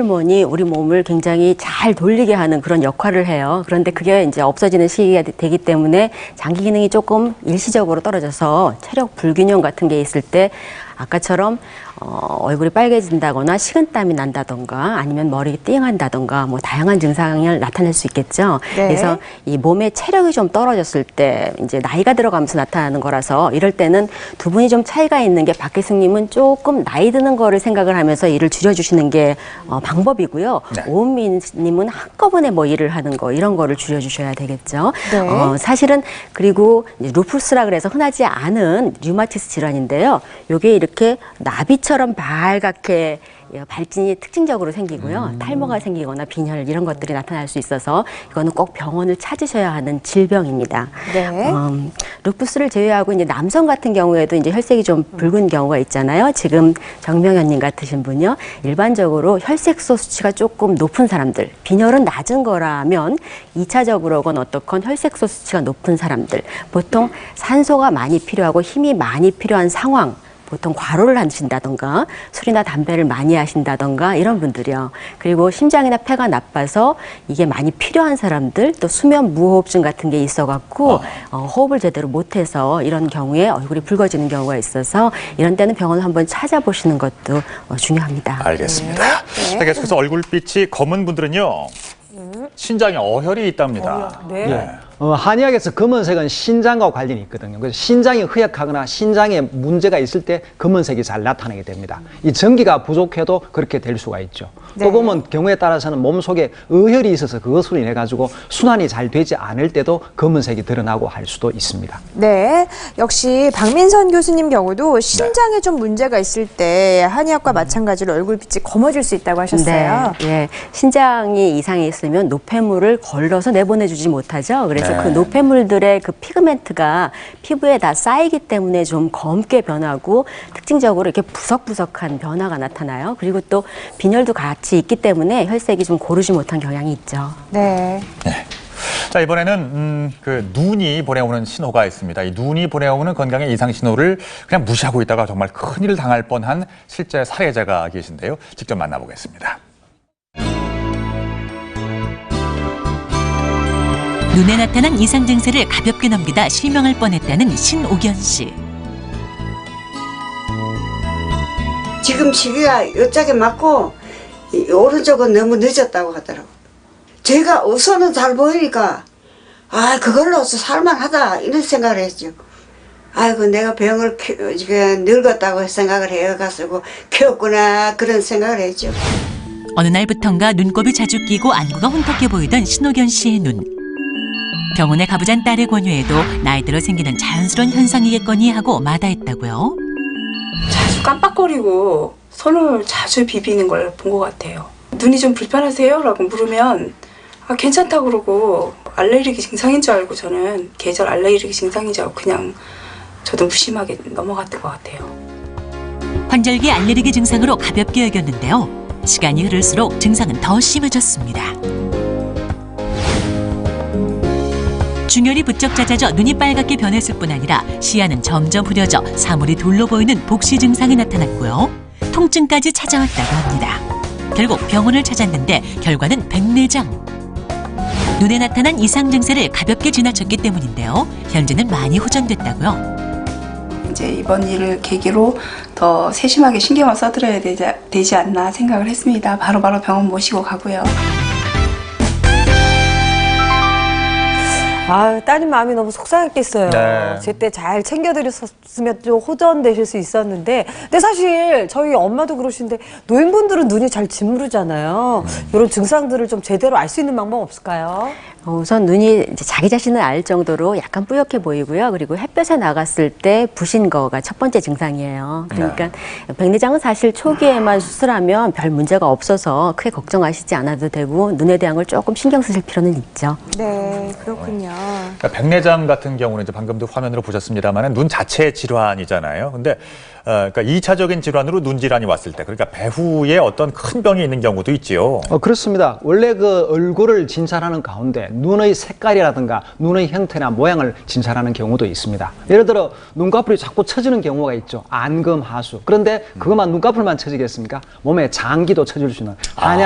호르몬이 우리 몸을 굉장히 잘 돌리게 하는 그런 역할을 해요. 그런데 그게 이제 없어지는 시기가 되기 때문에 장기 기능이 조금 일시적으로 떨어져서 체력 불균형 같은 게 있을 때 아까처럼 얼굴이 빨개진다거나 식은땀이 난다던가 아니면 머리가 띵한다던가 뭐 다양한 증상을 나타낼 수 있겠죠. 네. 그래서 이 몸의 체력이 좀 떨어졌을 때 이제 나이가 들어가면서 나타나는 거라서 이럴 때는 두 분이 좀 차이가 있는 게 박혜승님은 조금 나이 드는 거를 생각을 하면서 일을 줄여주시는 게 방법이고요. 네. 오은미님은 한꺼번에 뭐 일을 하는 거 이런 거를 줄여주셔야 되겠죠. 네. 사실은 그리고 이제 루푸스라 그래서 흔하지 않은 류마티스 질환인데요. 요게 이렇게 나비처럼 밝게 발진이 특징적으로 생기고요. 탈모가 생기거나 빈혈 이런 것들이 나타날 수 있어서 이거는 꼭 병원을 찾으셔야 하는 질병입니다. 네. 루푸스를 제외하고 이제 남성 같은 경우에도 이제 혈색이 좀 붉은 경우가 있잖아요. 지금 정명현님 같으신 분요. 일반적으로 혈색소 수치가 조금 높은 사람들, 빈혈은 낮은 거라면 2차적으로건 어떻건 혈색소 수치가 높은 사람들, 보통 산소가 많이 필요하고 힘이 많이 필요한 상황, 보통 과로를 하신다던가 술이나 담배를 많이 하신다던가 이런 분들이요. 그리고 심장이나 폐가 나빠서 이게 많이 필요한 사람들, 또 수면 무호흡증 같은 게 있어갖고 호흡을 제대로 못해서 이런 경우에 얼굴이 붉어지는 경우가 있어서 이런 때는 병원을 한번 찾아보시는 것도 중요합니다. 알겠습니다. 자, 계속해서 얼굴빛이 검은 분들은요. 신장에 어혈이 있답니다. 네. 한의학에서 검은색은 신장과 관련이 있거든요. 그래서 신장이 허약하거나 신장에 문제가 있을 때 검은색이 잘 나타나게 됩니다. 이 전기가 부족해도 그렇게 될 수가 있죠. 네. 또 보면 경우에 따라서는 몸속에 어혈이 있어서 그것으로 인해 가지고 순환이 잘 되지 않을 때도 검은색이 드러나고 할 수도 있습니다. 네. 역시 박민선 교수님 경우도 신장에 좀 문제가 있을 때 한의학과 마찬가지로 얼굴빛이 검어질 수 있다고 하셨어요. 네, 예. 신장이 이상이 있으면 노폐물을 걸러서 내보내주지 못하죠. 그래서 그 노폐물들의 그 피그멘트가 피부에 다 쌓이기 때문에 좀 검게 변하고 특징적으로 이렇게 부석부석한 변화가 나타나요. 그리고 또 빈혈도 같이 있기 때문에 혈색이 좀 고르지 못한 경향이 있죠. 네. 네. 자, 이번에는 그 눈이 보내오는 신호가 있습니다. 이 눈이 보내오는 건강의 이상 신호를 그냥 무시하고 있다가 정말 큰일을 당할 뻔한 실제 사례자가 계신데요. 직접 만나보겠습니다. 눈에 나타난 이상 증세를 가볍게 넘기다 실명할 뻔했다는 신옥연 씨. 지금 시기가 이쪽에 맞고 이 오른쪽은 너무 늦었다고 하더라고. 제가 우선은 잘 보이니까 그걸로서 살만하다 이런 생각을 했죠. 아이고 내가 병을 늙었다고 생각을 해가지고 키웠구나 그런 생각을 했죠. 어느 날부턴가 눈곱이 자주 끼고 안구가 혼탁해 보이던 신옥연 씨의 눈. 병원에 가보잔 딸의 권유에도 나이 들어 생기는 자연스러운 현상이겠거니 하고 마다했다고요. 자주 깜빡거리고 손을 자주 비비는 걸 본 것 같아요. 눈이 좀 불편하세요? 라고 물으면 괜찮다고 그러고 알레르기 증상인 줄 알고 저는 계절 알레르기 증상인 줄 알고 그냥 저도 무심하게 넘어갔던 것 같아요. 환절기 알레르기 증상으로 가볍게 여겼는데요. 시간이 흐를수록 증상은 더 심해졌습니다. 중열이 부쩍 잦아져 눈이 빨갛게 변했을 뿐 아니라 시야는 점점 흐려져 사물이 둘로 보이는 복시 증상이 나타났고요. 통증까지 찾아왔다고 합니다. 결국 병원을 찾았는데 결과는 백내장. 눈에 나타난 이상 증세를 가볍게 지나쳤기 때문인데요. 현재는 많이 호전됐다고요. 이제 이번 일을 계기로 더 세심하게 신경을 써드려야 되지 않나 생각을 했습니다. 바로바로 병원 모시고 가고요. 따님 마음이 너무 속상했겠어요. 네. 제때 잘 챙겨드렸으면 좀 호전되실 수 있었는데, 근데 사실 저희 엄마도 그러시는데 노인분들은 눈이 잘 짓무르잖아요. 이런 증상들을 좀 제대로 알 수 있는 방법 없을까요? 우선 눈이 이제 자기 자신을 알 정도로 약간 뿌옇게 보이고요. 그리고 햇볕에 나갔을 때 부신 거가 첫 번째 증상이에요. 그러니까 백내장은 사실 초기에만 수술하면 별 문제가 없어서 크게 걱정하시지 않아도 되고 눈에 대한 걸 조금 신경 쓰실 필요는 있죠. 네, 그렇군요. 그러니까 백내장 같은 경우는 이제 방금도 화면으로 보셨습니다만 눈 자체의 질환이잖아요. 근데 그러니까 2차적인 질환으로 눈 질환이 왔을 때, 그러니까 배후에 어떤 큰 병이 있는 경우도 있지요. 그렇습니다. 원래 그 얼굴을 진찰하는 가운데 눈의 색깔이라든가 눈의 형태나 모양을 진찰하는 경우도 있습니다. 예를 들어 눈꺼풀이 자꾸 처지는 경우가 있죠. 안검하수. 그런데 그것만 눈꺼풀만 처지겠습니까? 몸에 장기도 처질 수 있는 한약